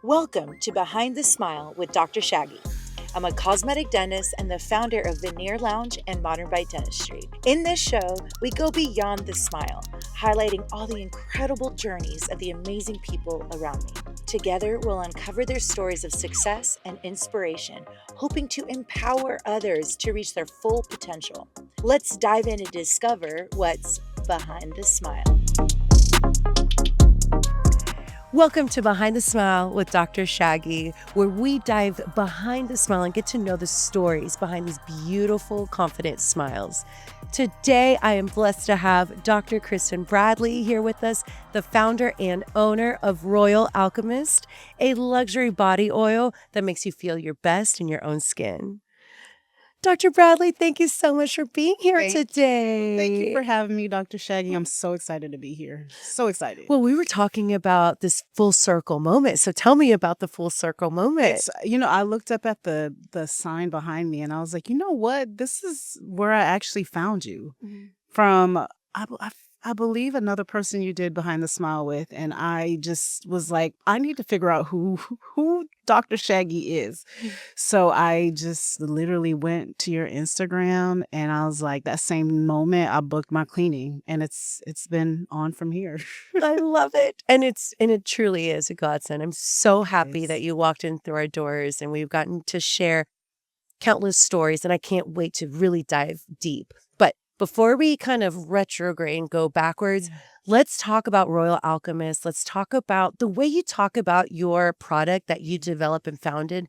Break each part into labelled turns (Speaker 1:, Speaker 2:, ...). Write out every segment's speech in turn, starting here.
Speaker 1: Welcome to Behind the Smile with Dr. Shaggy. I'm a cosmetic dentist and the founder of Veneer Lounge and Modern Bite Dentistry. In this show, we go beyond the smile, highlighting all the incredible journeys of the amazing people around me. Together, we'll uncover their stories of success and inspiration, hoping to empower others to reach their full potential. Let's dive in and discover what's behind the smile. Welcome to Behind the Smile with Dr. Shaggy, where we dive behind the smile and get to know the stories behind these beautiful, confident smiles. Today, I am blessed to have Dr. Christin Bradley here with us, the founder and owner of Royal Alchemist, a luxury body oil that makes you feel your best in your own skin. Dr. Bradley, thank you so much for being here today.
Speaker 2: Thank you for having me, Dr. Shaggy. I'm so excited to be here. So excited.
Speaker 1: Well, we were talking about this full circle moment. So tell me about the full circle moment.
Speaker 2: I looked up at the sign behind me and I was like, you know what? This is where I actually found you from. I believe another person you did Behind the Smile with, and I just was like, I need to figure out who Dr. Shaggy is. So I just literally went to your Instagram, and I was like, that same moment, I booked my cleaning, and it's been on from here.
Speaker 1: I love it. And it truly is a godsend. I'm so happy that you walked in through our doors and we've gotten to share countless stories, and I can't wait to really dive deep. But before we kind of retrograde and go backwards, let's talk about Royal Alchemist. Let's talk about the way you talk about your product that you developed and founded.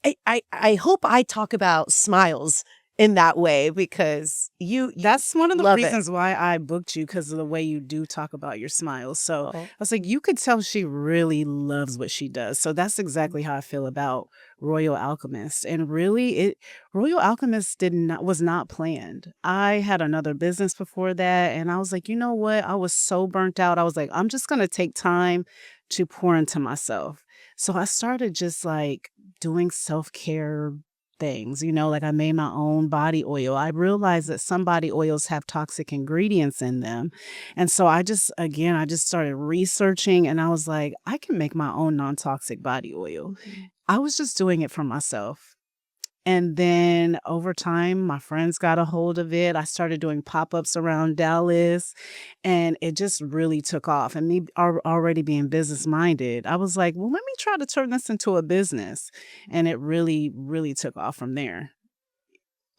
Speaker 1: I hope I talk about smiles in that way because
Speaker 2: that's one of the reasons
Speaker 1: it.
Speaker 2: why I booked you, because of the way you do talk about your smiles. So I was like, you could tell she really loves what she does. So that's exactly how I feel about Royal Alchemist. And really, Royal Alchemist was not planned. I had another business before that, and I was like, you know what? I was so burnt out. I was like, I'm just gonna take time to pour into myself. So I started just like doing self-care things, like I made my own body oil. I realized that some body oils have toxic ingredients in them. And so I just started researching, and I was like, I can make my own non-toxic body oil. I was just doing it for myself. And then over time, my friends got a hold of it. I started doing pop-ups around Dallas, and it just really took off. And me already being business-minded, I was like, well, let me try to turn this into a business. And it really, really took off from there.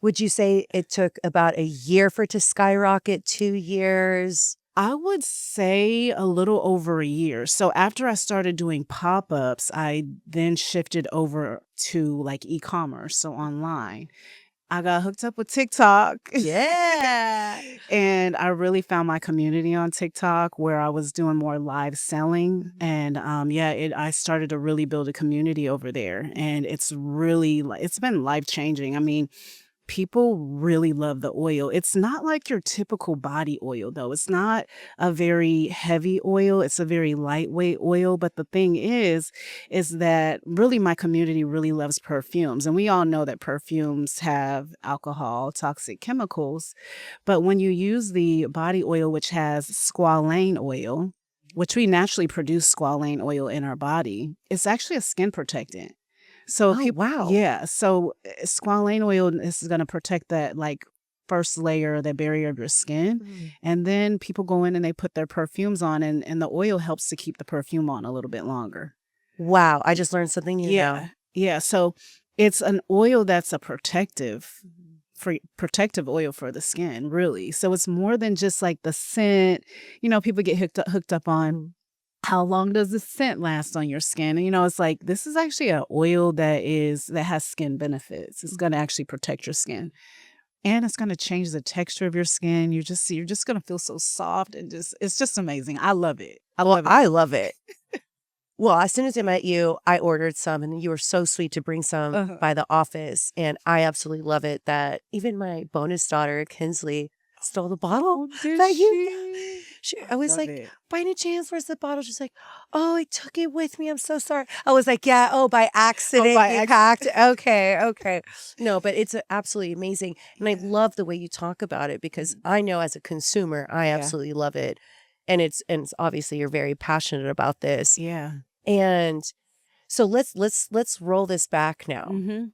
Speaker 1: Would you say it took about a year for it to skyrocket, 2 years?
Speaker 2: I would say a little over a year. So after I started doing pop-ups, I then shifted over to like e-commerce, so online. I got hooked up with TikTok.
Speaker 1: Yeah.
Speaker 2: And I really found my community on TikTok where I was doing more live selling. And I started to really build a community over there. And it's been life-changing. I mean, people really love the oil. It's not like your typical body oil, though. It's not a very heavy oil. It's a very lightweight oil. But the thing is that really my community really loves perfumes. And we all know that perfumes have alcohol, toxic chemicals. But when you use the body oil, which has squalane oil, which we naturally produce squalane oil in our body, it's actually a skin protectant. So
Speaker 1: wow.
Speaker 2: Yeah. So squalane oil is going to protect that like first layer, that barrier of your skin. And then people go in and they put their perfumes on, and the oil helps to keep the perfume on a little bit longer.
Speaker 1: Wow. I just learned something new now.
Speaker 2: Yeah. So it's an oil that's a protective oil for the skin, really. So it's more than just like the scent. People get hooked up on how long does the scent last on your skin? And, it's like, this is actually an oil that has skin benefits. It's going to actually protect your skin. And it's going to change the texture of your skin. You're just going to feel so soft, and it's just amazing. I love it.
Speaker 1: I love it. Well, as soon as I met you, I ordered some, and you were so sweet to bring some by the office. And I absolutely love it that even my bonus daughter, Kinsley, stole the bottle. I was like, by any chance, where's the bottle? She's like, oh, I took it with me. I'm so sorry. I was like, yeah, by accident. You packed. Okay. No, but it's absolutely amazing. And I love the way you talk about it, because I know as a consumer, I absolutely love it. And it's obviously you're very passionate about this.
Speaker 2: Yeah.
Speaker 1: And So let's roll this back now.
Speaker 2: Mm-hmm.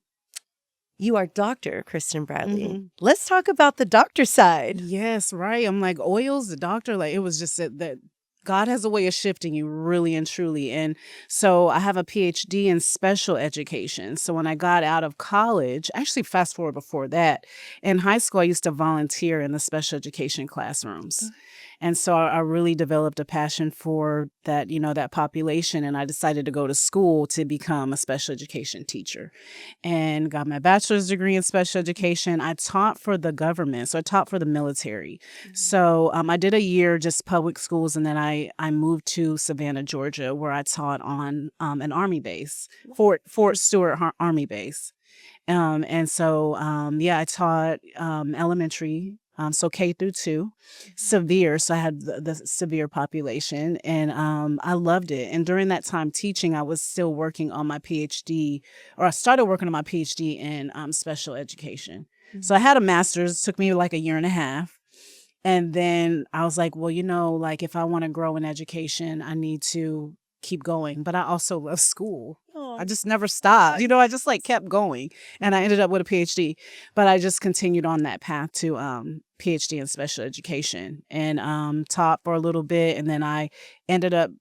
Speaker 1: You are Dr. Christin Bradley.
Speaker 2: Mm-hmm.
Speaker 1: Let's talk about the doctor side.
Speaker 2: Yes, right. I'm like, oils, the doctor, like it was just that God has a way of shifting you really and truly. And so I have a PhD in special education. So when I got out of college, actually fast forward before that, in high school, I used to volunteer in the special education classrooms. And so I really developed a passion for that, that population. And I decided to go to school to become a special education teacher and got my bachelor's degree in special education. I taught for the government. So I taught for the military. So I did a year just public schools. And then I moved to Savannah, Georgia, where I taught on an Army base, Fort Stewart Army base. And so, I taught elementary, so K through 2, severe. So I had the severe population, and I loved it. And during that time teaching, I was still working on my PhD, or I started working on my PhD in special education. So I had a master's. It took me like a year and a half. And then I was like, well, like if I want to grow in education, I need to keep going. But I also love school. I just never stopped. I just like kept going. And I ended up with a PhD. But I just continued on that path to PhD in special education and taught for a little bit. And then I ended up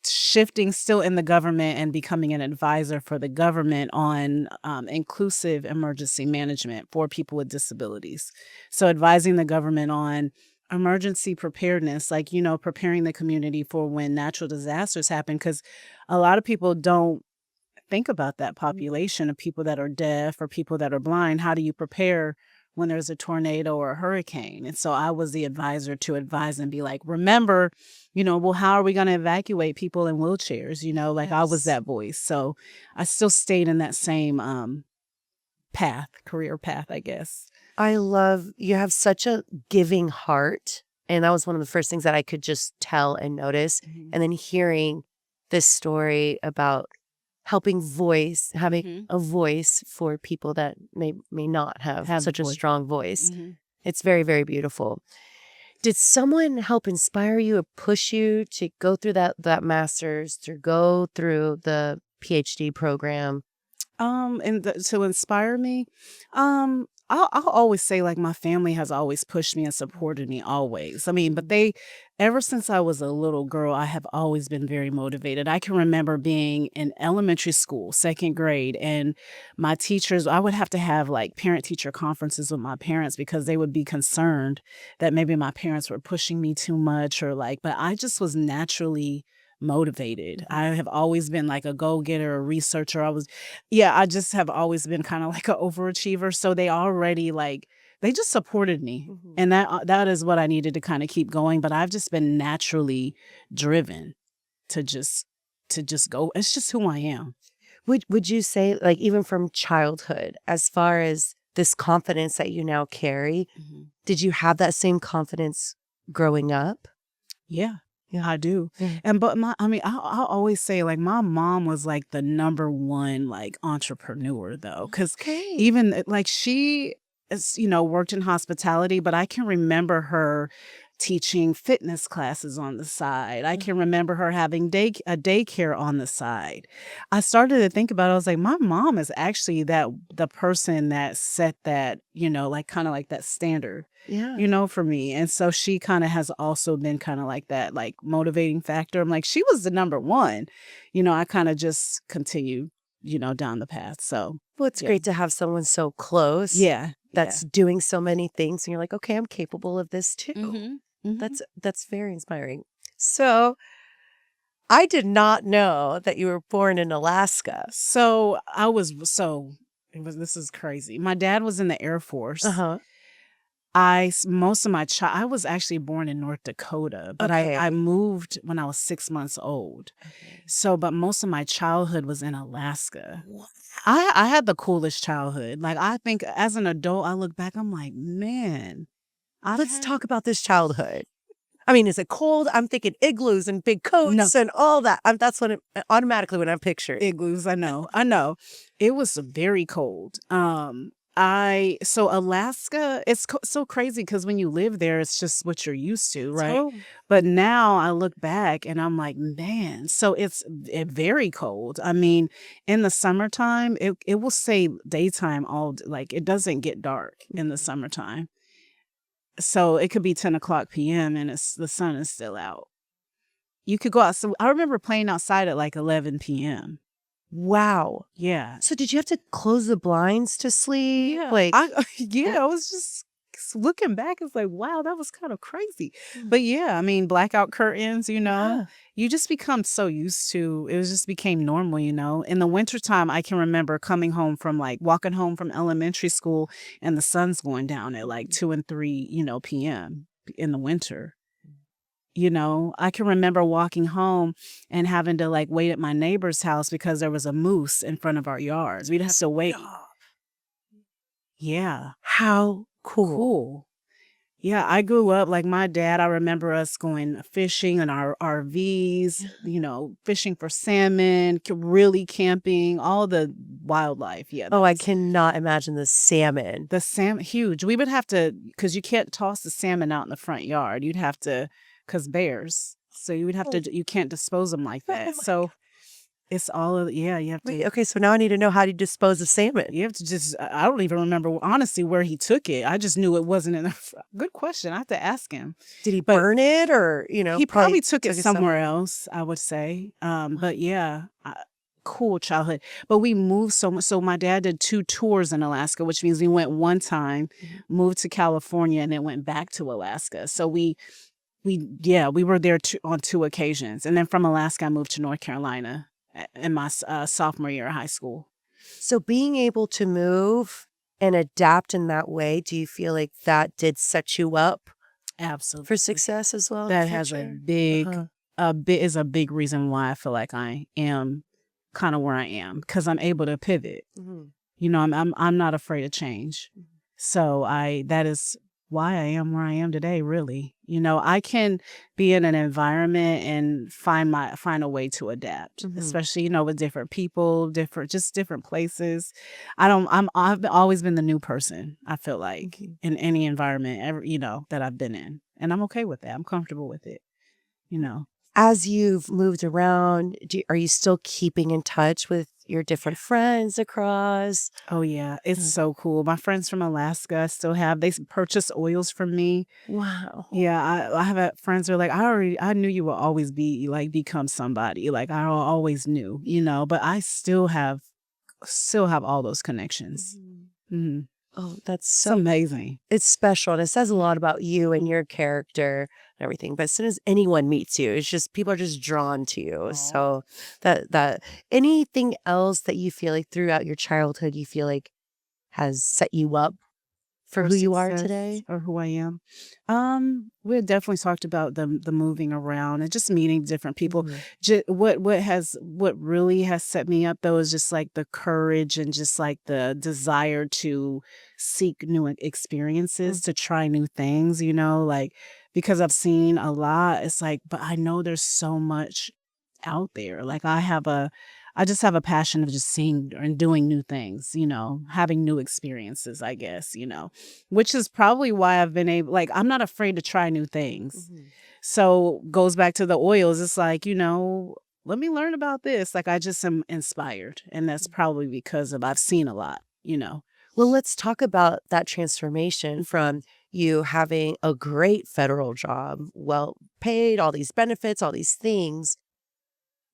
Speaker 2: shifting still in the government and becoming an advisor for the government on inclusive emergency management for people with disabilities. So advising the government on emergency preparedness, like, preparing the community for when natural disasters happen, because a lot of people don't think about that population of people that are deaf or people that are blind. How do you prepare when there's a tornado or a hurricane? And so I was the advisor to advise and be like, remember, well, how are we going to evacuate people in wheelchairs? Like I was that voice. So I still stayed in that same career path, I guess.
Speaker 1: I love, you have such a giving heart. And that was one of the first things that I could just tell and notice.
Speaker 2: Mm-hmm.
Speaker 1: And then hearing this story about having a voice for people that may not have such a strong voice. Mm-hmm. It's very, very beautiful. Did someone help inspire you or push you to go through that master's, to go through the PhD program?
Speaker 2: To inspire me, I'll always say, like, my family has always pushed me and supported me always. I mean, but ever since I was a little girl, I have always been very motivated. I can remember being in elementary school, second grade, and my teachers, I would have to have like parent-teacher conferences with my parents because they would be concerned that maybe my parents were pushing me too much but I just was naturally motivated. I have always been like a go-getter, a researcher. I just have always been kind of like an overachiever. So they just supported me. Mm-hmm. And that is what I needed to kind of keep going. But I've just been naturally driven to just go. It's just who I am.
Speaker 1: Would you say, like, even from childhood, as far as this confidence that you now carry, did you have that same confidence growing up?
Speaker 2: Yeah. Yeah, I do. And I'll always say, like, my mom was like the number one like entrepreneur though, because even like she is, worked in hospitality, but I can remember her teaching fitness classes on the side. I can remember her having a daycare on the side. I started to think about it. I was like, my mom is actually the person that set that, like kind of like that standard. Yeah. For me. And so she kind of has also been kind of like that, like motivating factor. I'm like, she was the number one. I kind of just continued, down the path. So,
Speaker 1: well, it's great to have someone so close.
Speaker 2: Yeah.
Speaker 1: That's doing so many things. And you're like, okay, I'm capable of this too.
Speaker 2: Mm-hmm. Mm-hmm.
Speaker 1: That's very inspiring. So I did not know that you were born in Alaska.
Speaker 2: So this is crazy. My dad was in the Air Force.
Speaker 1: Uh-huh.
Speaker 2: I was actually born in North Dakota, but I moved when I was 6 months old. Okay. So, but most of my childhood was in Alaska. Wow. I had the coolest childhood. Like, I think as an adult, I look back, I'm like, man.
Speaker 1: Let's talk about this childhood. I mean, is it cold? I'm thinking igloos and big coats and all that. That's automatically when I picture
Speaker 2: igloos. I know. It was very cold. So Alaska, it's so crazy because when you live there, it's just what you're used to, right? But now I look back and I'm like, man, so it's very cold. I mean, in the summertime, it will say daytime like it doesn't get dark in the summertime. So it could be 10 o'clock p.m. and the sun is still out. You could go out. So I remember playing outside at like 11 p.m.
Speaker 1: Wow.
Speaker 2: Yeah.
Speaker 1: So did you have to close the blinds to sleep?
Speaker 2: Yeah.
Speaker 1: Like,
Speaker 2: I was just looking back. It's like, wow, that was kind of crazy. But yeah, I mean, blackout curtains, you just become so used to it. Just became normal, In the wintertime, I can remember coming home from walking home from elementary school and the sun's going down at like 2 and 3, p.m. in the winter. I can remember walking home and having to wait at my neighbor's house because there was a moose in front of our yards. We'd have to wait. Yeah.
Speaker 1: How cool.
Speaker 2: Yeah, I grew up my dad. I remember us going fishing in our RVs, fishing for salmon, really camping, all the wildlife. Yeah.
Speaker 1: Oh, I cannot imagine the salmon.
Speaker 2: The salmon, huge. We would have to, because you can't toss the salmon out in the front yard. You'd have to, because bears. So you would have to, you can't dispose them like that. So it's all of, you have to.
Speaker 1: Wait, okay, so now I need to know how to dispose of salmon.
Speaker 2: You have to just, I don't even remember, honestly, where he took it. I just knew it wasn't in the, good question. I have to ask him.
Speaker 1: Did he burn it or,
Speaker 2: He probably took it somewhere else, I would say. But yeah, cool childhood. But we moved so much. So my dad did 2 tours in Alaska, which means we went one time, moved to California, and then went back to Alaska. So we were there on 2 occasions. And then from Alaska, I moved to North Carolina in my sophomore year of high school.
Speaker 1: So being able to move and adapt in that way, do you feel like that did set you up
Speaker 2: absolutely
Speaker 1: for success as well?
Speaker 2: That has a big reason why I feel like I am kind of where I am, because I'm able to pivot. I'm not afraid of change. So that is why I am where I am today, really. I can be in an environment and find a way to adapt, especially, with different people, different places. I've always been the new person, I feel like, in any environment ever, that I've been in. And I'm okay with that. I'm comfortable with it,
Speaker 1: As you've moved around, are you still keeping in touch with your different friends across?
Speaker 2: Oh, yeah. It's so cool. My friends from Alaska I still have. They purchase oils from me.
Speaker 1: Wow.
Speaker 2: Yeah, I have friends who are like, I knew you will always become somebody. I always knew, but I still have all those connections.
Speaker 1: Oh, that's
Speaker 2: so amazing.
Speaker 1: It's special. And it says a lot about you and your character and everything. But as soon as anyone meets you, it's just people are just drawn to you. Aww. So that anything else that you feel like throughout your childhood you feel like has set you up for who you are today
Speaker 2: or who I am? We had definitely talked about the moving around and just meeting different people. What really has set me up though is just the courage and just the desire to seek new experiences, to try new things, because I've seen a lot. It's but I know there's so much out there. I just have a passion of just seeing and doing new things, having new experiences, I guess, which is probably why I've been able, I'm not afraid to try new things. So goes back to the oils. It's let me learn about this. I just am inspired. And that's probably because I've seen a lot,
Speaker 1: Well, let's talk about that transformation from you having a great federal job, well paid, all these benefits, all these things.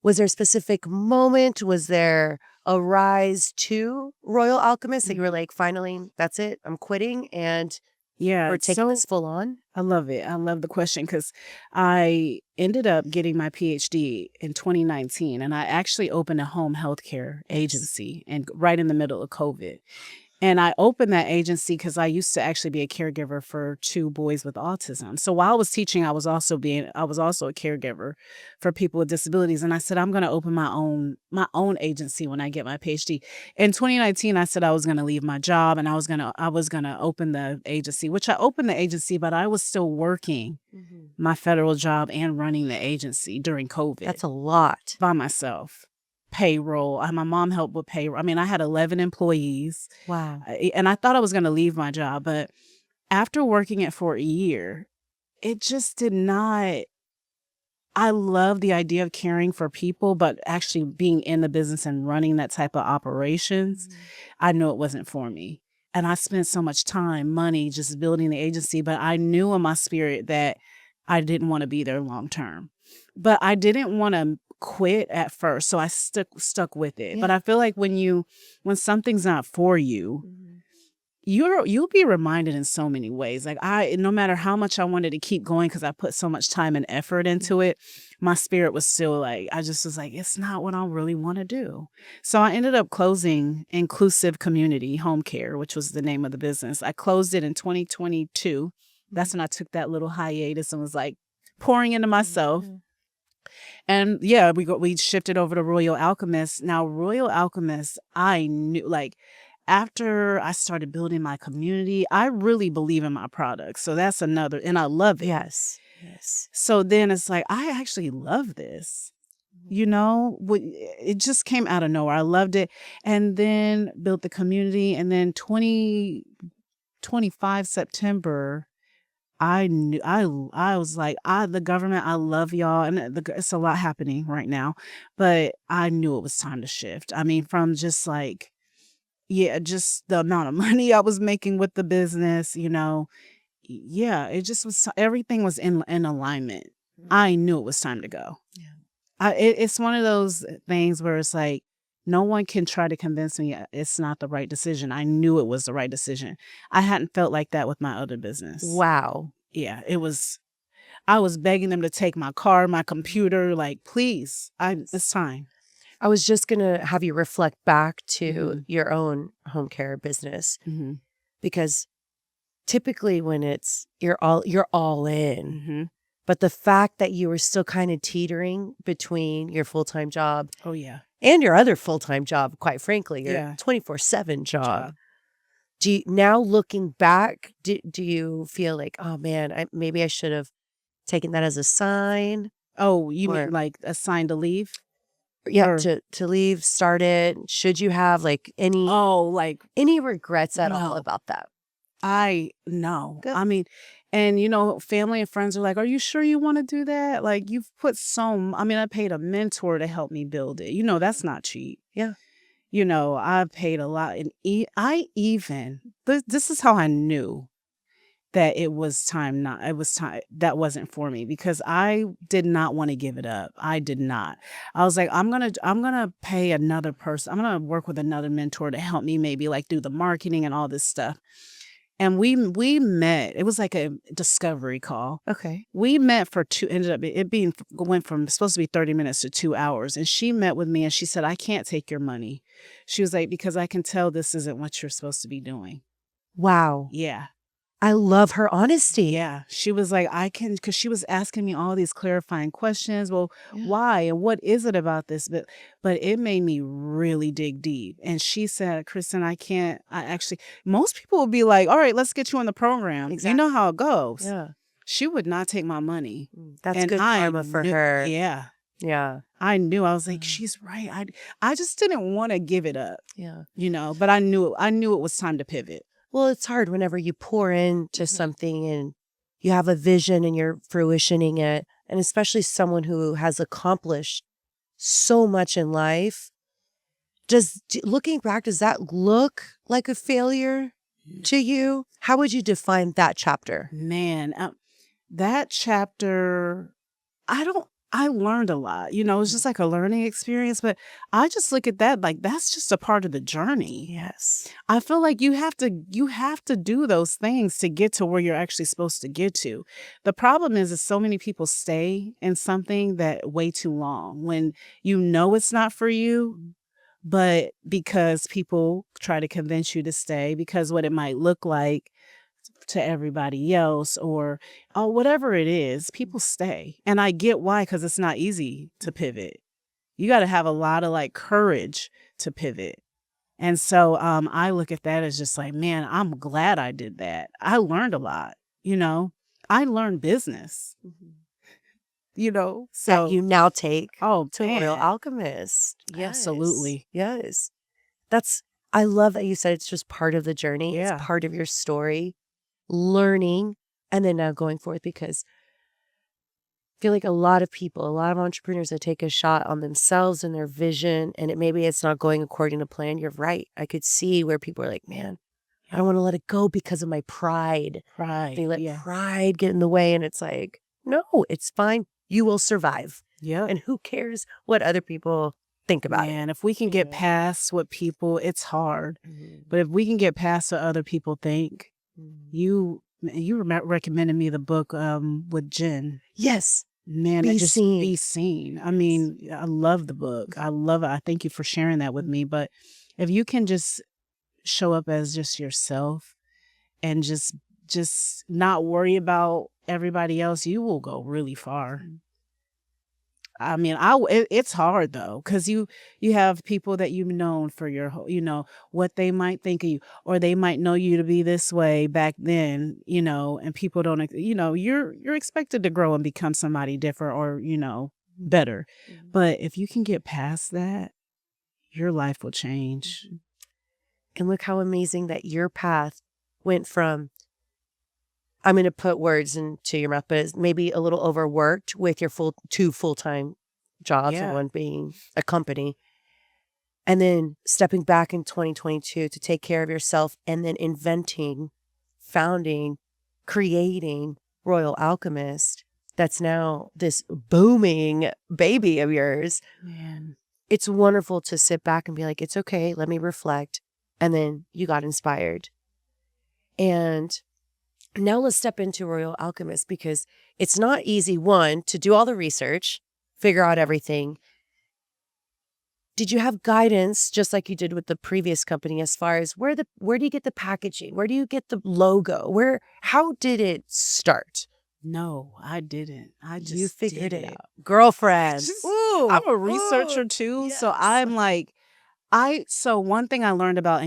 Speaker 1: Was there a specific moment? Was there a rise to Royal Alchemist that you were like, finally, that's it, I'm quitting and we're taking this full on?
Speaker 2: I love it. I love the question because I ended up getting my PhD in 2019 and I actually opened a home healthcare agency and right in the middle of COVID. And I opened that agency because I used to actually be a caregiver for 2 boys with autism. So while I was teaching, I was also a caregiver for people with disabilities. And I said, I'm going to open my own agency when I get my PhD. In 2019, I said I was going to leave my job and I was going to open the agency, which I opened the agency, but I was still working my federal job and running the agency during COVID.
Speaker 1: That's a lot.
Speaker 2: By myself. payroll. My mom helped with payroll. I mean, I had 11 employees.
Speaker 1: Wow.
Speaker 2: And I thought I was going to leave my job, but after working it for a year, it just did not. I love the idea of caring for people, but actually being in the business and running that type of operations, I knew it wasn't for me. And I spent so much time, money just building the agency, but I knew in my spirit that I didn't want to be there long term. But I didn't want to quit at first, so I stuck with it.
Speaker 1: Yeah.
Speaker 2: But I feel like when something's not for you, you'll be reminded in so many ways. Like no matter how much I wanted to keep going because I put so much time and effort into it, my spirit was still like, I just was like, it's not what I really want to do. So I ended up closing Inclusive Community Home Care, which was the name of the business. I closed it in 2022. That's when I took that little hiatus and was like pouring into myself. And yeah, we shifted over to Royal Alchemist. Now, Royal Alchemist, I knew, like, after I started building my community, I really believe in my product. So that's another, and I love it.
Speaker 1: Yes.
Speaker 2: So then it's like, I actually love this. It just came out of nowhere. I loved it. And then built the community. And then 2025 September, I knew I was like, the government, I love y'all, and it's a lot happening right now, but I knew it was time to shift. I mean, from just like, just the amount of money I was making with the business, it just was, everything was in alignment. I knew it was time to go. It's one of those things where it's like, no one can try to convince me it's not the right decision. I knew it was the right decision. I hadn't felt like that with my other business.
Speaker 1: Wow.
Speaker 2: Yeah, I was begging them to take my car, my computer, like, please, it's time.
Speaker 1: I was just going to have you reflect back to your own home care business, because typically when you're all in, but the fact that you were still kind of teetering between your full-time job.
Speaker 2: Oh, yeah.
Speaker 1: And your other full-time job, quite frankly, your 24/7 job. Now looking back, do you feel like, oh man, maybe I should have taken that as a sign?
Speaker 2: Oh, you mean like a sign to leave?
Speaker 1: Yeah, to leave, start it. Should you have any regrets at all about that?
Speaker 2: No.
Speaker 1: Good.
Speaker 2: I mean, and family and friends are like, are you sure you want to do that? Like, you've put I paid a mentor to help me build it. That's not cheap.
Speaker 1: Yeah.
Speaker 2: I paid a lot. And this is how I knew that it was time that wasn't for me, because I did not want to give it up. I did not. I was like, I'm going to pay another person. I'm going to work with another mentor to help me maybe like do the marketing and all this stuff. And we met. It was like a discovery call.
Speaker 1: Okay.
Speaker 2: We met for went from supposed to be 30 minutes to 2 hours. And she met with me and she said, I can't take your money. She was like, because I can tell this isn't what you're supposed to be doing.
Speaker 1: Wow.
Speaker 2: Yeah.
Speaker 1: I love her honesty.
Speaker 2: Yeah. She was like, because she was asking me all these clarifying questions. Well, why? And what is it about this? But it made me really dig deep. And she said, Christin, most people would be like, all right, let's get you on the program. Exactly. You know how it goes.
Speaker 1: Yeah.
Speaker 2: She would not take my money.
Speaker 1: That's good karma for her.
Speaker 2: Yeah.
Speaker 1: Yeah.
Speaker 2: I knew. I was like, she's right. I just didn't want to give it up.
Speaker 1: Yeah.
Speaker 2: But I knew it was time to pivot.
Speaker 1: Well, it's hard whenever you pour into something and you have a vision and you're fruitioning it, and especially someone who has accomplished so much in life. Looking back, does that look like a failure to you? How would you define that chapter?
Speaker 2: Man, that chapter, I learned a lot. It's just like a learning experience, but I just look at that like that's just a part of the journey.
Speaker 1: Yes.
Speaker 2: I feel like you have to do those things to get to where you're actually supposed to get to. The problem is so many people stay in something that way too long when it's not for you, but because people try to convince you to stay because what it might look like to everybody else or whatever it is, people stay. And I get why, because it's not easy to pivot. You got to have a lot of like courage to pivot. And so I look at that as just like, man, I'm glad I did that. I learned a lot, I learned business. that
Speaker 1: that you now take
Speaker 2: oh
Speaker 1: to Royal
Speaker 2: man,
Speaker 1: Alchemist. Yes.
Speaker 2: absolutely.
Speaker 1: Yes. I love that you said it's just part of the journey. It's
Speaker 2: Yeah.
Speaker 1: part of your story, learning, and then now going forth, because I feel like a lot of people, a lot of entrepreneurs that take a shot on themselves and their vision, and maybe it's not going according to plan. You're right. I could see where people are like, man, I don't want to let it go because of my pride. They let pride get in the way, and it's like, no, it's fine. You will survive.
Speaker 2: Yeah.
Speaker 1: And who cares what other people think about it?
Speaker 2: Man, if we can get past what people, it's hard. But if we can get past what other people think, you recommended me the book with Jen.
Speaker 1: Yes.
Speaker 2: Man,
Speaker 1: Be
Speaker 2: just
Speaker 1: seen.
Speaker 2: Be Seen. I mean, I love the book. I love it. I thank you for sharing that with me. But if you can just show up as just yourself and just not worry about everybody else, you will go really far. I mean, it's hard though, because you have people that you've known for your what they might think of you, or they might know you to be this way back then, and people don't, you're expected to grow and become somebody different, or better. But if you can get past that, your life will change.
Speaker 1: And look how amazing that your path went from, I'm going to put words into your mouth, but it's maybe a little overworked with your two full-time jobs, and one being a company. And then stepping back in 2022 to take care of yourself, and then inventing, founding, creating Royal Alchemist. That's now this booming baby of yours.
Speaker 2: Man,
Speaker 1: it's wonderful to sit back and be like, it's okay, let me reflect. And then you got inspired. And now let's step into Royal Alchemist, because it's not easy, one, to do all the research, figure out everything. Did you have guidance, just like you did with the previous company, as far as where do you get the packaging? Where do you get the logo? How did it start?
Speaker 2: No, I didn't.
Speaker 1: You figured it out. Girlfriend.
Speaker 2: I'm a researcher too. Yes. So I'm like, so one thing I learned about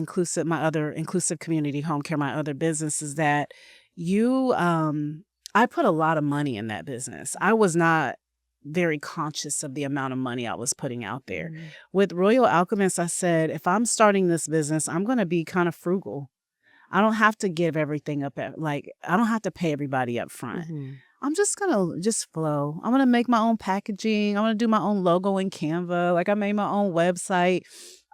Speaker 2: my other inclusive community home care, my other business, is that I put a lot of money in that business. I was not very conscious of the amount of money I was putting out there. With Royal Alchemist, I said, if I'm starting this business, I'm going to be kind of frugal. I don't have to give everything up I don't have to pay everybody up front. I'm just going to flow. I'm going to make my own packaging. I'm going to do my own logo in Canva. I made my own website.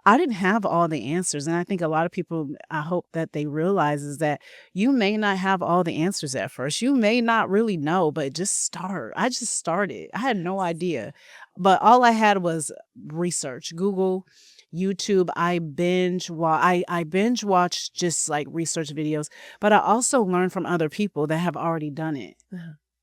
Speaker 2: I didn't have all the answers. And I think a lot of people, I hope that they realize, is that you may not have all the answers at first. You may not really know, but just start. I just started. I had no idea. But all I had was research, Google, YouTube. I binge watched just research videos, but I also learned from other people that have already done it,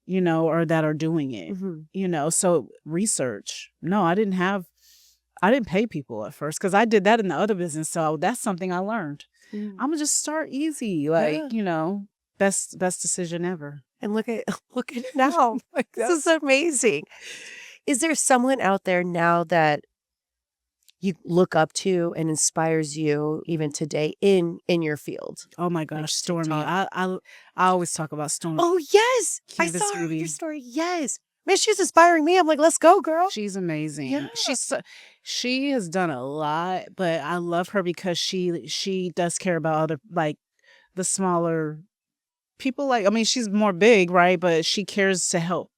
Speaker 2: or that are doing it, so research. No, I didn't pay people at first, because I did that in the other business. So that's something I learned. I'm gonna just start easy, best decision ever.
Speaker 1: And look at it now. This is amazing. Is there someone out there now that you look up to and inspires you even today in your field?
Speaker 2: Oh my gosh, Stormy. I always talk about Stormy.
Speaker 1: Oh yes, I saw your story. Yes. Man, she's inspiring me. I'm like, let's go, girl.
Speaker 2: She's amazing. Yeah. She has done a lot, but I love her because she does care about other, the smaller people. She's more big, right? But she cares to help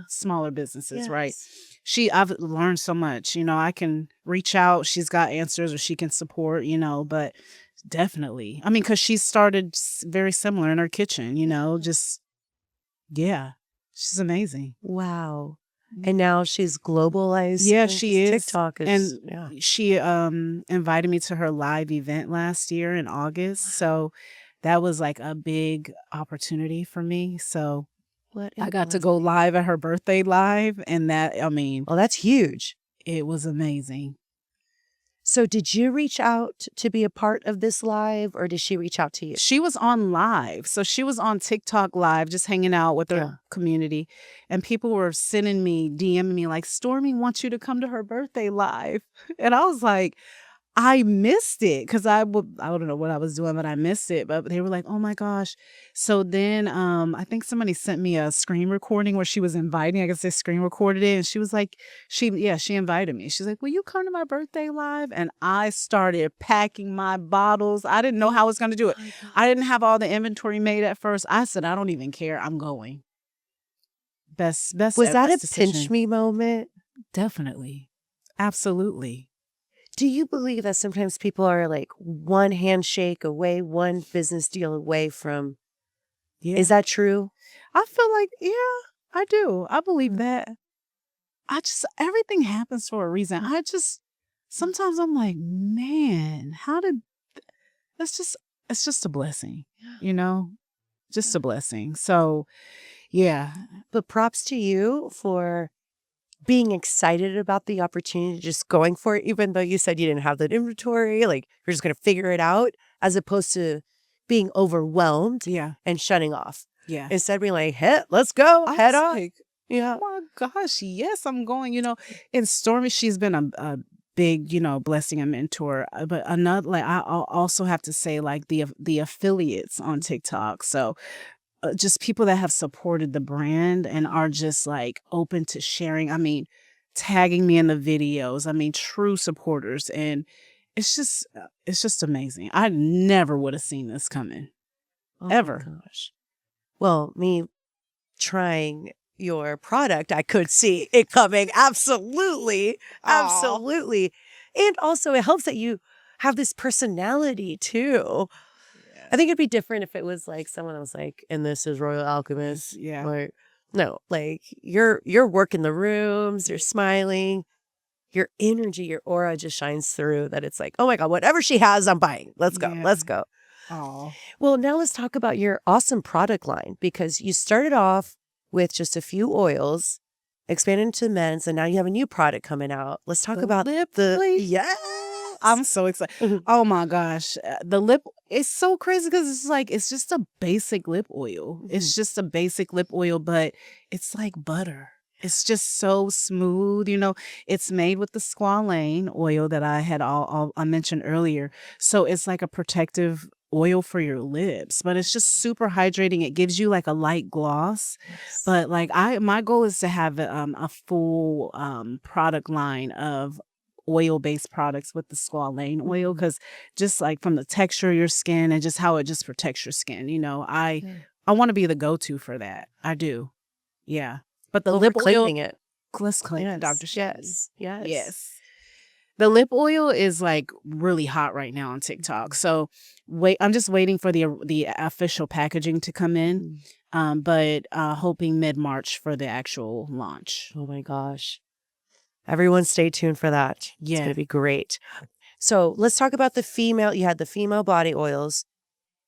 Speaker 2: smaller businesses, right? I've learned so much. I can reach out. She's got answers, or she can support, but definitely. Because she started very similar in her kitchen, she's amazing.
Speaker 1: Wow. And now she's globalized.
Speaker 2: Yeah, she is.
Speaker 1: TikTok is,
Speaker 2: and she invited me to her live event last year in August. So that was a big opportunity for me. So I got to go live at her birthday live, and
Speaker 1: well, that's huge.
Speaker 2: It was amazing.
Speaker 1: So did you reach out to be a part of this live, or did she reach out to you?
Speaker 2: She was on live. So she was on TikTok live, just hanging out with her community. And people were DMing me Stormy wants you to come to her birthday live. And I was like, I missed it because I don't know what I was doing, but I missed it. But they were like, "Oh my gosh!" So then, I think somebody sent me a screen recording where she was inviting. I guess they screen recorded it, and she was like, she invited me. She's like, "Will you come to my birthday live?" And I started packing my bottles. I didn't know how I was going to do it. I didn't have all the inventory made at first. I said, "I don't even care. I'm going." Best
Speaker 1: Was that a
Speaker 2: decision.
Speaker 1: pinch me moment?
Speaker 2: Definitely, absolutely.
Speaker 1: Do you believe that sometimes people are like one handshake away, one business deal away from?
Speaker 2: Yeah.
Speaker 1: Is that true?
Speaker 2: I feel like, yeah, I do. I believe that. Everything happens for a reason. Sometimes I'm like, man, it's just a blessing, you know, just a blessing. So, yeah.
Speaker 1: But props to you for being excited about the opportunity, just going for it, even though you said you didn't have that inventory, like you're just going to figure it out, as opposed to being overwhelmed and shutting off.
Speaker 2: Yeah.
Speaker 1: Instead of being like, hey, let's go, head on.
Speaker 2: Like, oh my gosh, yes, I'm going, and Stormy, she's been a big, blessing and mentor. But another, like, I'll also have to say, like, the affiliates on TikTok. So just people that have supported the brand and are just like open to sharing. I mean, tagging me in the videos. I mean, true supporters. And it's just amazing. I never would have seen this coming. Ever.
Speaker 1: My gosh. Well, me trying your product, I could see it coming. Absolutely. Absolutely. And also it helps that you have this personality too. Yeah. I think it'd be different if it was like someone that was like, and this is Royal Alchemist.
Speaker 2: Yeah.
Speaker 1: Or no, like you're working the rooms, you're smiling, your energy, your aura just shines through that it's like, oh my God, whatever she has, I'm buying. Let's go. Let's go.
Speaker 2: Oh.
Speaker 1: Well, now let's talk about your awesome product line, because you started off with just a few oils, expanded into men's, and now you have a new product coming out. Let's talk about yes.
Speaker 2: I'm so excited. Oh my gosh. The lip, it's so crazy because it's like, it's just a basic lip oil. It's just a basic lip oil, but it's like butter. It's just so smooth. It's made with the squalane oil that I had I mentioned earlier. So it's like a protective oil for your lips, but it's just super hydrating. It gives you like a light gloss. Yes. But like my goal is to have a full product line of oil-based products with the squalane oil, because just like from the texture of your skin and just how it just protects your skin, I want to be the go-to for that. I do. Yeah. But the lip oil,
Speaker 1: it.
Speaker 2: Let's claim it, Dr. Shaggy.
Speaker 1: Yes.
Speaker 2: The lip oil is like really hot right now on TikTok. So I'm just waiting for the official packaging to come in, but hoping mid-March for the actual launch.
Speaker 1: Oh my gosh. Everyone stay tuned for that. Yeah. It's going to be great. So let's talk about the female. You had the female body oils,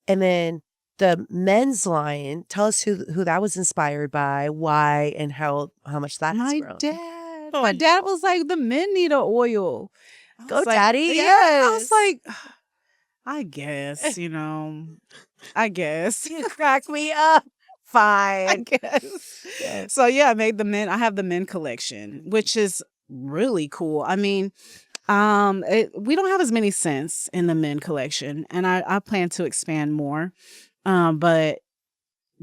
Speaker 1: and then the men's line. Tell us who that was inspired by, why, and how much that has grown.
Speaker 2: My dad was like, the men need an oil.
Speaker 1: Go, daddy. Yes.
Speaker 2: I was like, I guess, I guess.
Speaker 1: You crack me up. Fine.
Speaker 2: I guess. Yes. So yeah, I have the men collection, which is really cool. I mean, we don't have as many scents in the men collection, and I plan to expand more. But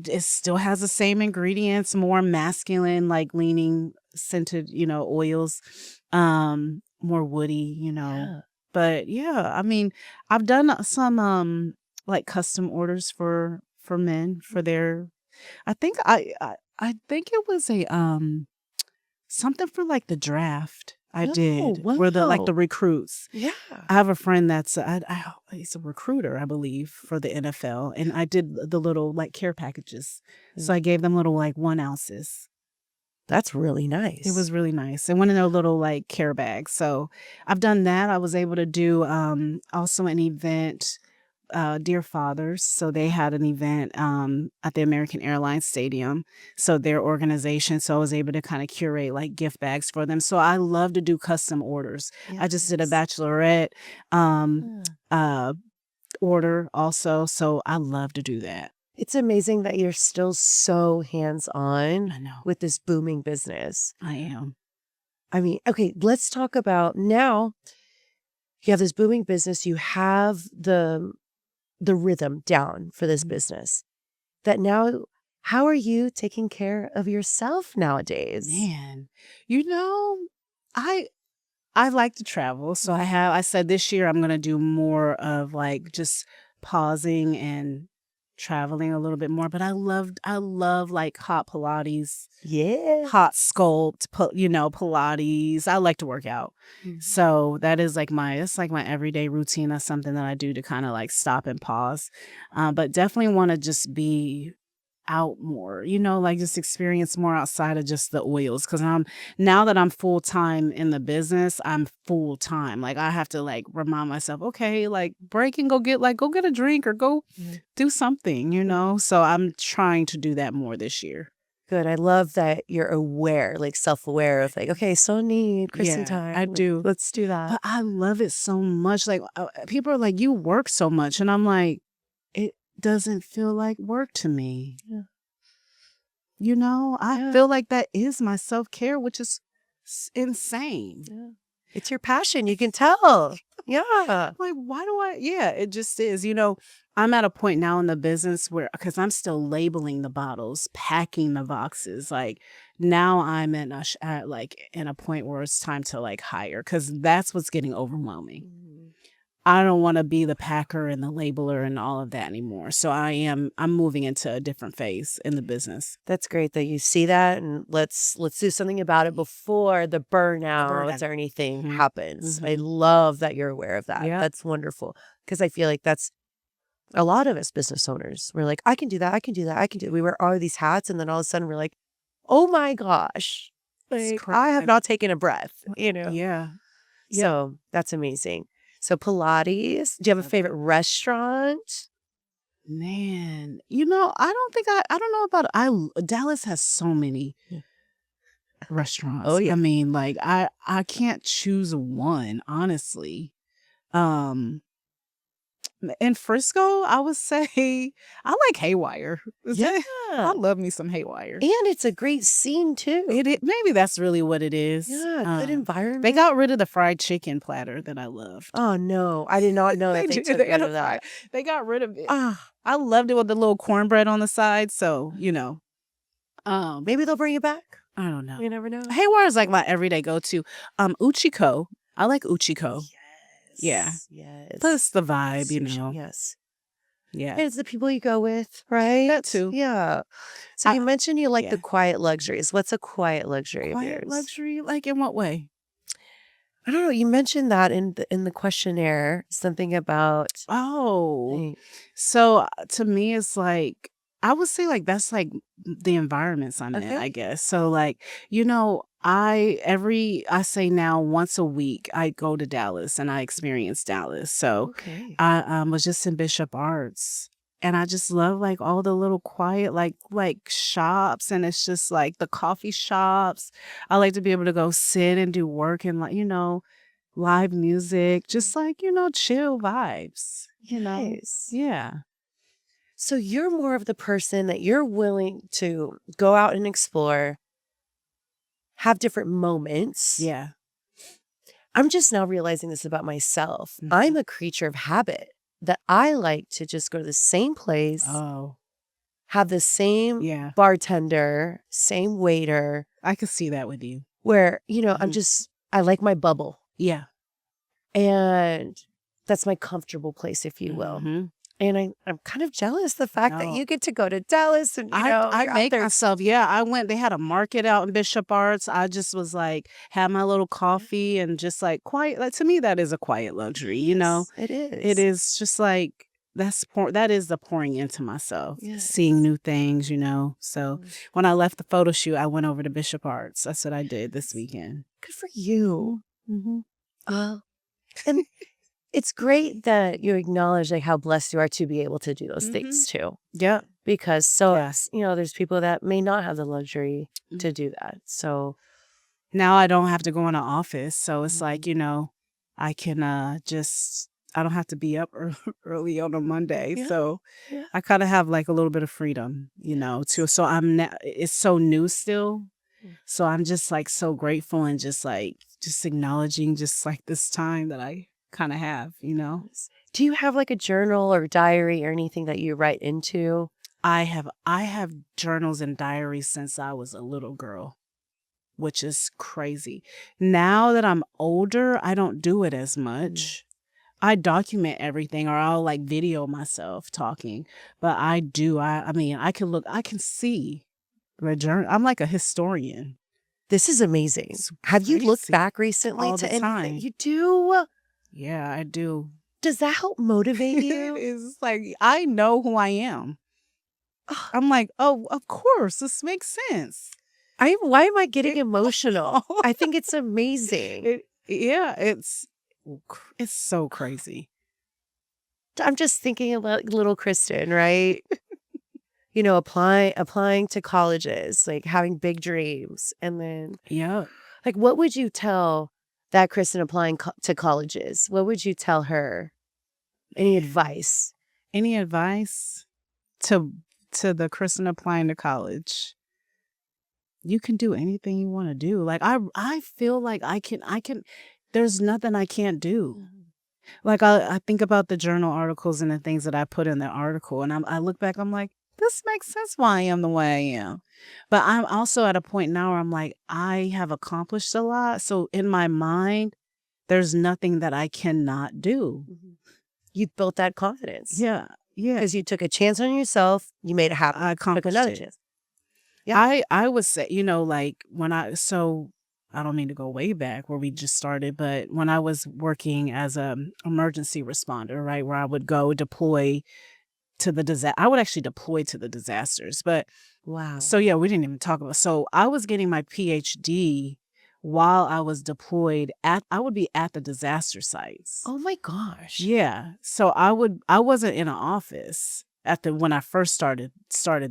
Speaker 2: it still has the same ingredients, more masculine, like leaning scented, oils, more woody,
Speaker 1: Yeah.
Speaker 2: But yeah, I mean, I've done some like custom orders for men for their, I think I think it was a something for like the draft. I did.
Speaker 1: Wow.
Speaker 2: Where the recruits.
Speaker 1: Yeah.
Speaker 2: I have a friend that's he's a recruiter, I believe, for the NFL, and I did the little like care packages. So I gave them little like 1 ounces.
Speaker 1: That's really nice.
Speaker 2: It was really nice. And one of their little like care bags. So I've done that. I was able to do also an event, Dear Fathers. So they had an event at the American Airlines Stadium. So their organization. So I was able to kind of curate like gift bags for them. So I love to do custom orders. Yes. I just did a bachelorette order also. So I love to do that.
Speaker 1: It's amazing that you're still so hands-on with this booming business.
Speaker 2: I am.
Speaker 1: I mean, okay, let's talk about now. you have this booming business, you have the rhythm down for this business. That now, how are you taking care of yourself nowadays?
Speaker 2: Man, you know, I like to travel. So I said this year I'm gonna do more of like just pausing and traveling a little bit more. But I love like hot Pilates,
Speaker 1: Yeah.
Speaker 2: hot sculpt, Pilates. I like to work out. So that is like it's like my everyday routine. That's something that I do to kind of like stop and pause. But definitely want to just be out more, like just experience more outside of just the oils. Cause now that I'm full time in the business, I'm full time. Like I have to like remind myself, okay, like break and go get a drink or go do something. So I'm trying to do that more this year.
Speaker 1: Good. I love that you're aware, like self-aware of like, okay, so need Kristen time.
Speaker 2: I do.
Speaker 1: Let's do that.
Speaker 2: But I love it so much. Like people are like, you work so much. And I'm like, it doesn't feel like work to me.
Speaker 1: Yeah.
Speaker 2: I feel like that is my self-care, which is insane.
Speaker 1: Yeah. It's your passion. You can tell. Yeah.
Speaker 2: Like, why do it just is. I'm at a point now in the business where, because I'm still labeling the bottles, packing the boxes. Like now I'm in a point where it's time to like hire, because that's what's getting overwhelming. I don't want to be the packer and the labeler and all of that anymore. So I'm moving into a different phase in the business.
Speaker 1: That's great that you see that, and let's do something about it before the burnout or anything happens. I love that you're aware of that. Yeah. That's wonderful, because I feel like that's a lot of us business owners. We're like, I can do that. I can do that. I can do it. We wear all these hats, and then all of a sudden we're like, oh my gosh, like I have not taken a breath,
Speaker 2: Yeah.
Speaker 1: So that's amazing. So Pilates, do you have a favorite restaurant?
Speaker 2: Man, I don't know about Dallas has so many restaurants.
Speaker 1: Oh yeah.
Speaker 2: I mean, like I can't choose one, honestly. In Frisco, I would say I like Haywire. I love me some Haywire.
Speaker 1: And it's a great scene too.
Speaker 2: Maybe that's really what it is.
Speaker 1: Yeah, good environment.
Speaker 2: They got rid of the fried chicken platter that I loved.
Speaker 1: Oh no, I did not know that they took rid of that.
Speaker 2: They got rid of it. I loved it with the little cornbread on the side. So,
Speaker 1: maybe they'll bring it back.
Speaker 2: I don't know.
Speaker 1: You never know.
Speaker 2: Haywire is like my everyday go-to. Uchiko. I like Uchiko. Yeah.
Speaker 1: Yes.
Speaker 2: Plus the vibe,
Speaker 1: Yes.
Speaker 2: Yeah.
Speaker 1: And it's the people you go with, right?
Speaker 2: That too.
Speaker 1: Yeah. So you mentioned you like the quiet luxuries. What's a quiet luxury of yours?
Speaker 2: Quiet luxury? Like in what way?
Speaker 1: I don't know. You mentioned that in the questionnaire, something about.
Speaker 2: Oh. So to me, it's like, I would say like that's like the environments I'm in, I guess. So like, I say now once a week I go to Dallas and I experience Dallas. So I was just in Bishop Arts, and I just love like all the little quiet like shops, and it's just like the coffee shops. I like to be able to go sit and do work and like, live music, just like, chill vibes,
Speaker 1: Nice.
Speaker 2: Yeah.
Speaker 1: So you're more of the person that you're willing to go out and explore, have different moments.
Speaker 2: Yeah.
Speaker 1: I'm just now realizing this about myself. I'm a creature of habit, that I like to just go to the same place, have the same bartender, same waiter.
Speaker 2: I could see that with you.
Speaker 1: Where, I like my bubble.
Speaker 2: Yeah.
Speaker 1: And that's my comfortable place, if you will. And I'm kind of jealous the fact that you get to go to Dallas and,
Speaker 2: I make myself. Yeah, I went. They had a market out in Bishop Arts. I just was like, had my little coffee and just like quiet. Like, to me, that is a quiet luxury.
Speaker 1: It is.
Speaker 2: It is just like that is the pouring into myself, seeing new things. So when I left the photo shoot, I went over to Bishop Arts. That's what I did this weekend.
Speaker 1: Good for you. And it's great that you acknowledge like how blessed you are to be able to do those things too.
Speaker 2: Yeah.
Speaker 1: Because there's people that may not have the luxury to do that. So
Speaker 2: now I don't have to go in an office. So it's like, I can I don't have to be up early on a Monday. Yeah. So I kind of have like a little bit of freedom, too. So it's so new still. So I'm just like so grateful and just acknowledging just like this time that I kind of have,
Speaker 1: Do you have like a journal or diary or anything that you write into?
Speaker 2: I have journals and diaries since I was a little girl, which is crazy. Now that I'm older, I don't do it as much. I document everything, or I'll like video myself talking. But I do. I mean, I can see the journal. I'm like a historian.
Speaker 1: This is amazing.
Speaker 2: It's
Speaker 1: Have you looked
Speaker 2: crazy.
Speaker 1: back recently
Speaker 2: All
Speaker 1: to
Speaker 2: the
Speaker 1: anything?
Speaker 2: time.
Speaker 1: You do?
Speaker 2: Yeah, I do.
Speaker 1: Does that help motivate you?
Speaker 2: It's like I know who I am.
Speaker 1: Ugh,
Speaker 2: I'm like, oh, of course, this makes sense.
Speaker 1: why am I getting emotional? I think it's amazing.
Speaker 2: It's so crazy.
Speaker 1: I'm just thinking about little Kristen, right? Applying to colleges, like having big dreams. And then,
Speaker 2: Yeah.
Speaker 1: like, what would you tell that Kristen applying to colleges? What would you tell her? Any advice?
Speaker 2: Any advice to the Kristen applying to college? You can do anything you want to do. Like I feel like I can there's nothing I can't do. Like I think about the journal articles and the things that I put in the article, and I look back, I'm like, this makes sense why I am the way I am. But I'm also at a point now where I'm like, I have accomplished a lot. So in my mind, there's nothing that I cannot do.
Speaker 1: You built that confidence.
Speaker 2: Yeah. Yeah.
Speaker 1: Because you took a chance on yourself, you made it happen.
Speaker 2: I
Speaker 1: Took
Speaker 2: accomplished
Speaker 1: another
Speaker 2: it.
Speaker 1: chance. Yeah.
Speaker 2: I would say, like I don't mean to go way back where we just started, but when I was working as a emergency responder, right, where I would go deploy to the disaster, I would actually deploy to the disasters. But
Speaker 1: Wow.
Speaker 2: so yeah, we didn't even talk about. So I was getting my PhD while I was deployed I would be at the disaster sites.
Speaker 1: Oh my gosh.
Speaker 2: Yeah. So I wasn't in an office when I first started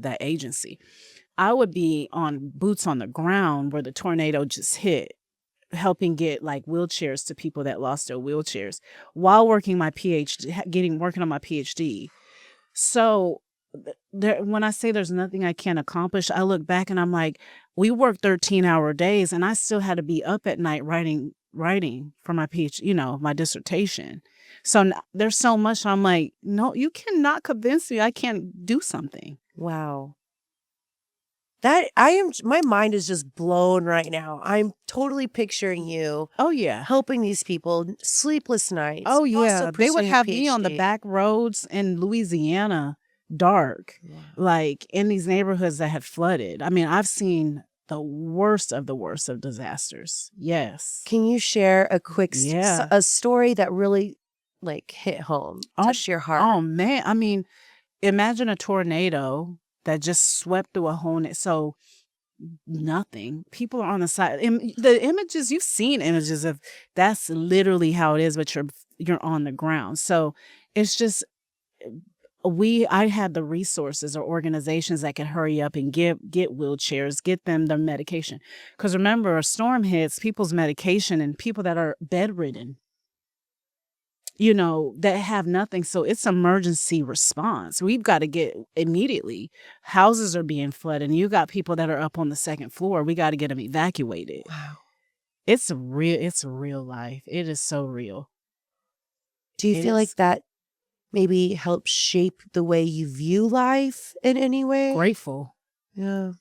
Speaker 2: that agency. I would be on boots on the ground where the tornado just hit, helping get like wheelchairs to people that lost their wheelchairs while working my PhD, working on my PhD. So when I say there's nothing I can't accomplish, I look back and I'm like, we worked 13-hour days and I still had to be up at night writing for my PhD, my dissertation. So there's so much I'm like, no, you cannot convince me I can't do something.
Speaker 1: Wow. My mind is just blown right now. I'm totally picturing you.
Speaker 2: Oh yeah.
Speaker 1: Helping these people, sleepless nights.
Speaker 2: Oh yeah. They would have me on the
Speaker 1: PhD.
Speaker 2: back roads in Louisiana, dark, like in these neighborhoods that had flooded. I mean, I've seen the worst of disasters. Yes.
Speaker 1: Can you share a quick a story that really like hit home, touched your heart?
Speaker 2: Oh man. I mean, imagine a tornado that just swept through a whole so nothing. People are on the side. The images, you've seen images of that's literally how it is, but you're on the ground. So it's just I had the resources or organizations that can hurry up and get wheelchairs, get them the medication. Because remember, a storm hits, people's medication and people that are bedridden, that have nothing. So it's emergency response. We've got to get immediately. Houses are being flooded and you got people that are up on the second floor. We got to get them evacuated.
Speaker 1: Wow.
Speaker 2: It's real life. It is so real.
Speaker 1: Do you feel like that maybe helps shape the way you view life in any way?
Speaker 2: Grateful.
Speaker 1: Yeah.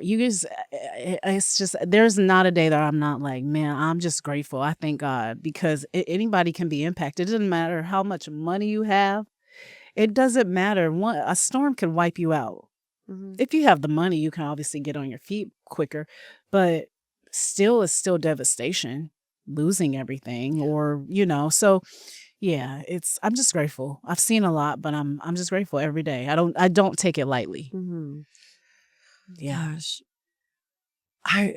Speaker 2: You just, it's just, there's not a day that I'm not like, man, I'm just grateful. I thank God because anybody can be impacted. It doesn't matter how much money you have. It doesn't matter. A storm can wipe you out. If you have the money, you can obviously get on your feet quicker, but it's still devastation, losing everything or, so yeah, I'm just grateful. I've seen a lot, but I'm just grateful every day. I don't take it lightly. Yeah.
Speaker 1: Gosh. I'm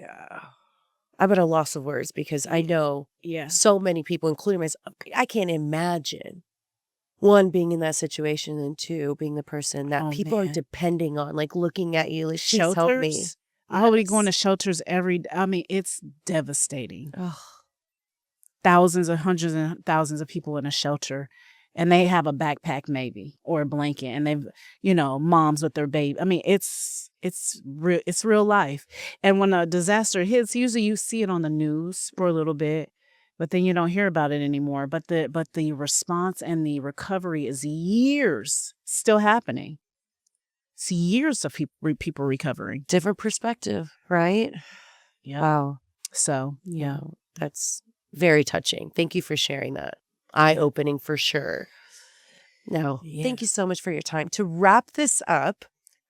Speaker 1: at a loss of words because I know so many people, including myself. I can't imagine, one, being in that situation, and two, being the person that people are depending on, like looking at you, like, please help me.
Speaker 2: I will be going to shelters every day. I mean, it's devastating.
Speaker 1: Ugh.
Speaker 2: Thousands or hundreds and thousands of people in a shelter. And they have a backpack maybe or a blanket and they've, moms with their baby. I mean, it's real life. And when a disaster hits, usually you see it on the news for a little bit. but then you don't hear about it anymore. But the response and the recovery is years still happening. It's years of people recovering.
Speaker 1: Different perspective, right?
Speaker 2: Yeah.
Speaker 1: Wow.
Speaker 2: So, yeah.
Speaker 1: That's very touching. Thank you for sharing that. Eye-opening for sure. Now, thank you so much for your time. To wrap this up,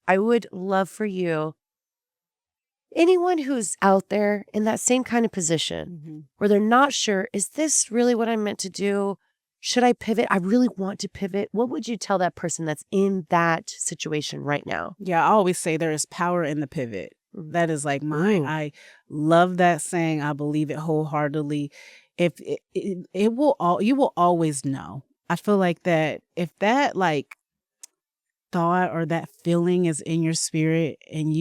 Speaker 1: I would love for you, anyone who's out there in that same kind of position where they're not sure, is this really what I'm meant to do? Should I pivot? I really want to pivot. What would you tell that person that's in that situation right now?
Speaker 2: Yeah, I always say there is power in the pivot. That is like I love that saying. I believe it wholeheartedly. If it will you will always know. I feel like that if that like thought or that feeling is in your spirit and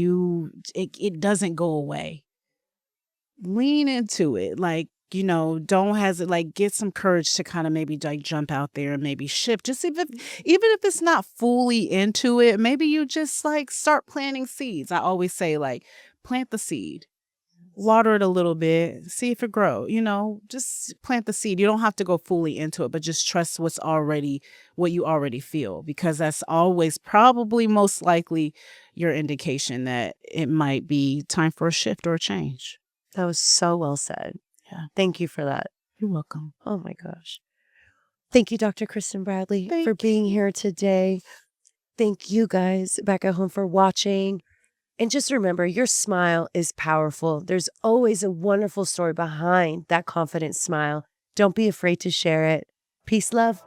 Speaker 2: it doesn't go away, lean into it. Like, don't hesitate, like get some courage to kind of maybe like jump out there and maybe shift. Just even if it's not fully into it, maybe you just like start planting seeds. I always say like plant the seed, water it a little bit, see if it grows, just plant the seed. You don't have to go fully into it, but just trust what you already feel, because that's always probably most likely your indication that it might be time for a shift or a change.
Speaker 1: That was so well said.
Speaker 2: Yeah.
Speaker 1: Thank you for that.
Speaker 2: You're welcome.
Speaker 1: Oh my gosh. Thank you, Dr. Christin Bradley, for being here today. Thank you guys back at home for watching. And just remember, your smile is powerful. There's always a wonderful story behind that confident smile. Don't be afraid to share it. Peace, love.